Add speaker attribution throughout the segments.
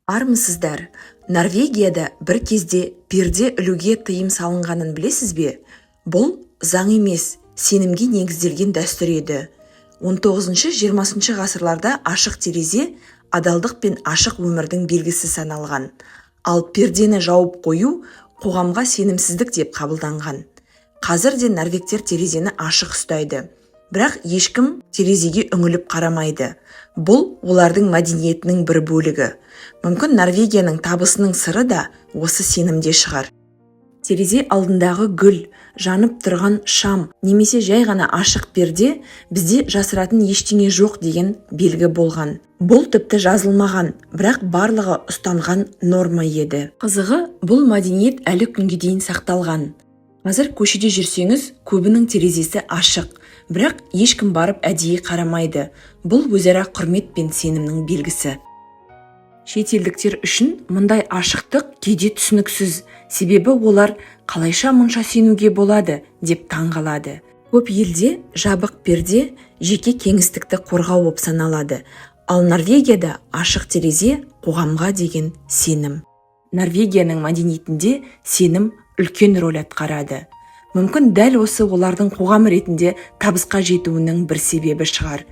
Speaker 1: Армысыздар, Норвегияда бір кезде перде ілуге тыйым салынғанын білесіз бе? Бұл заң емес, сенімге негізделген дәстүр еді. 19-20 ғасырларда ашық терезе адалдық пен ашық өмірдің белгісі саналған. Ал пердені жауып қою қоғамға сенімсіздік деп қабылданған. Қазір де норвегтер терезені ашық ұстайды. Бірақ ешкім терезеге үңіліп қарамайды. Бұл олардың мәдениетінің бір бөлігі. Мүмкін Норвегияның табысының сыры да осы сенімде шығар. Терезе алдындағы гүл, жанып тұрған шам, немесе жай ғана ашық перде бізде жасыратын ештеңе жоқ деген белгі болған. Бұл тіпті жазылмаған, бірақ барлығы ұстанған норма еді. Қызығы, бұл мәдениет әлі күнге дейін сақталған. Қазір көшеде жүрсеңіз, көбінің терезесі ашық, бірақ ешкім барып әдейі қарамайды. Бұл өзара құрмет пен сенімнің белгісі. Шетелдіктер үшін мұндай ашықтық кейде түсініксіз, себебі олар қалайша мұнша сенуге болады деп таңғалады. Көп елде жабық перде жеке кеңістікті қорғау болып саналады, ал Норвегияда ашық терезе қоғамға деген сенім. Норвегияның мәдениетінде сенім үлкен рөл атқарады. Мүмкін дәл осы олардың қоғам ретінде табысқа жетуінің бір себебі шығар.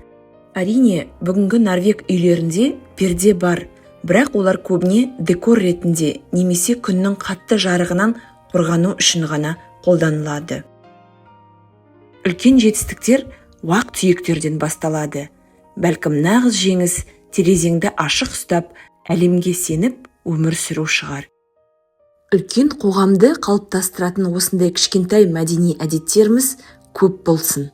Speaker 1: Әрине, бүгінгі норвег үйлерінде перде бар, бірақ олар көбіне декор ретінде немесе күннің қатты жарығынан қорғану үшін ғана қолданылады. Үлкен жетістіктер уақ түйектерден басталады. Бәлкім нағыз жеңіс терезеңді ашық ұстап, әлемге сеніп өмір сүру шығар. Үлкен қоғамды қалыптастыратын осындай кішкентай мәдени әдеттеріміз көп болсын.